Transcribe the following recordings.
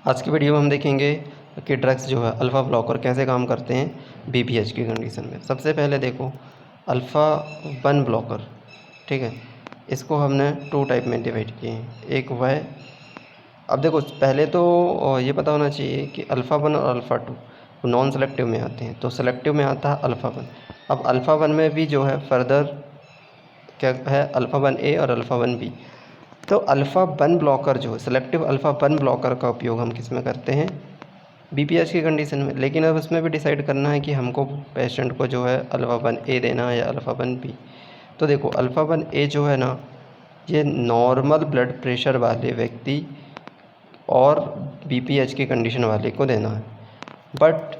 आज की वीडियो में हम देखेंगे कि ड्रग्स जो है अल्फ़ा ब्लॉकर कैसे काम करते हैं बीपीएच की कंडीशन में। सबसे पहले देखो अल्फ़ा 1 ब्लॉकर, ठीक है, इसको हमने 2 टाइप में डिवाइड किए हैं। एक वह, अब देखो पहले तो ये पता होना चाहिए कि अल्फ़ा 1 और अल्फ़ा 2 नॉन सेलेक्टिव में आते हैं, तो सेलेक्टिव में आता है अल्फ़ा 1। अब अल्फ़ा 1 में भी जो है फर्दर क्या है, अल्फ़ा 1A और अल्फ़ा 1B। तो अल्फ़ा 1 ब्लॉकर जो है सेलेक्टिव अल्फ़ा 1 ब्लॉकर का उपयोग हम किस में करते हैं, बीपीएच की कंडीशन में। लेकिन अब इसमें भी डिसाइड करना है कि हमको पेशेंट को जो है अल्फ़ा 1A देना है या अल्फ़ा 1B। तो देखो अल्फ़ा 1A जो है ना, ये नॉर्मल ब्लड प्रेशर वाले व्यक्ति और बीपीएच की कंडीशन वाले को देना है। बट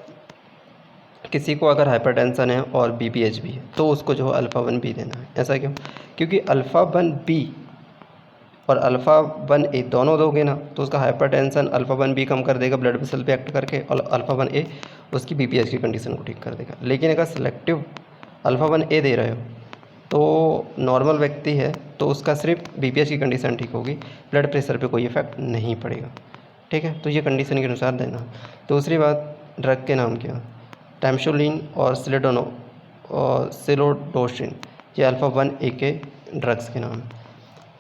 किसी को अगर हाइपरटेंशन है और बीपीएच भी है तो उसको जो है अल्फ़ा 1B देना है। ऐसा क्यों? क्योंकि अल्फ़ा 1B और अल्फ़ा 1A दोनों दोगे ना तो उसका हाइपरटेंशन अल्फ़ा 1B कम कर देगा ब्लड वेसल पे एक्ट करके, और अल्फ़ा 1A उसकी बीपीएच की कंडीशन को ठीक कर देगा। लेकिन अगर सेलेक्टिव अल्फ़ा 1A दे रहे हो तो नॉर्मल व्यक्ति है तो उसका सिर्फ बीपीएच की कंडीशन ठीक होगी, ब्लड प्रेशर पे कोई इफेक्ट नहीं पड़ेगा। ठीक है, तो ये कंडीशन के अनुसार देना। दूसरी बात, ड्रग के नाम क्या, टैमशोलिन और सिलोडोसिन, ये अल्फ़ा 1A के ड्रग्स के नाम।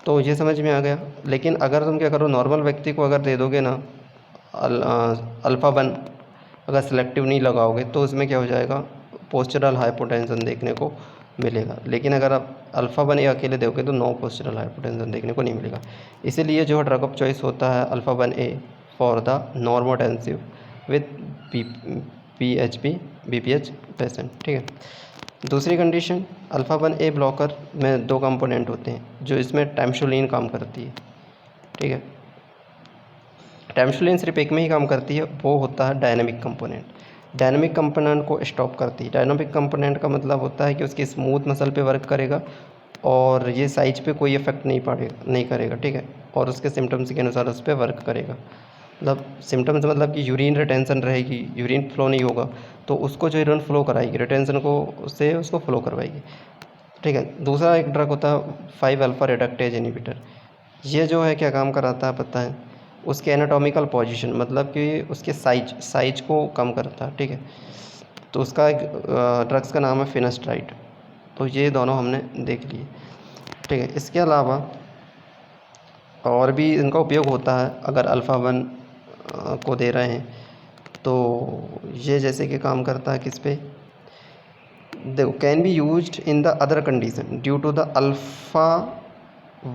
तो ये समझ में आ गया। लेकिन अगर तुम क्या करो, नॉर्मल व्यक्ति को अगर दे दोगे ना अल्फ़ा 1, अगर सेलेक्टिव नहीं लगाओगे तो उसमें क्या हो जाएगा, पोस्चरल हाइपोटेंशन देखने को मिलेगा। लेकिन अगर आप अल्फ़ा 1A अकेले दोगे तो नो पोस्चरल हाइपोटेंशन देखने को नहीं मिलेगा। इसीलिए जो ड्रग ऑफ चॉइस होता है alpha 1A for the normotensive with BPH patient. ठीक है। दूसरी कंडीशन, अल्फ़ा 1A ब्लॉकर में 2 कंपोनेंट होते हैं जो इसमें टैमशोलिन काम करती है। ठीक है, टैमशोलिन सिर्फ एक में ही काम करती है, वो होता है डायनामिक कंपोनेंट। डायनामिक कंपोनेंट को स्टॉप करती है। डायनामिक कंपोनेंट का मतलब होता है कि उसकी स्मूथ मसल पे वर्क करेगा और ये साइज पे कोई इफेक्ट नहीं करेगा। ठीक है, और उसके सिम्टम्स के अनुसार उस पर वर्क करेगा। मतलब सिम्टम्स मतलब कि यूरिन रिटेंशन रहेगी, यूरिन फ्लो नहीं होगा तो उसको जो यूरिन फ्लो कराएगी, रिटेंशन को उससे उसको फ्लो करवाएगी। ठीक है। दूसरा एक ड्रग होता है 5 अल्फ़ा रिडक्टेज इनहिबिटर। ये जो है क्या काम कराता है पता है, उसके एनाटॉमिकल पोजीशन मतलब कि उसके साइज को कम करता है। ठीक है, तो उसका एक ड्रग्स का नाम है फिनास्ट्राइड। तो ये दोनों हमने देख लिए। ठीक है, इसके अलावा और भी इनका उपयोग होता है अगर अल्फ़ा 1 को दे रहे हैं तो ये जैसे कि काम करता है किस पे, देखो, can be used in the other condition due to the alpha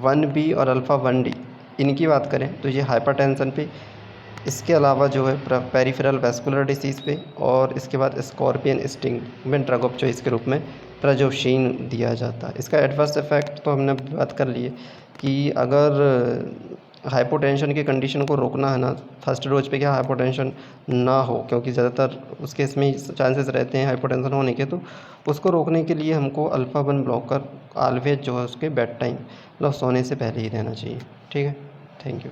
1B और अल्फ़ा 1D। इनकी बात करें तो ये हाइपरटेंशन पे, इसके अलावा जो है पेरिफेरल वैस्कुलर डिसीज़ पे, और इसके बाद स्कॉर्पियन स्टिंग में ड्रग ऑफ चॉइस के रूप में प्राजोशिन दिया जाता है। इसका एडवर्स इफेक्ट तो हमने बात कर लिए कि अगर हाइपोटेंशन की कंडीशन को रोकना है ना, फर्स्ट डोज पे क्या हाइपोटेंशन ना हो, क्योंकि ज़्यादातर उस केस में चांसेस रहते हैं हाइपोटेंशन होने के, तो उसको रोकने के लिए हमको अल्फ़ा 1 ब्लॉकर ऑलवेज जो है उसके बेड टाइम मतलब सोने से पहले ही देना चाहिए। ठीक है, थैंक यू।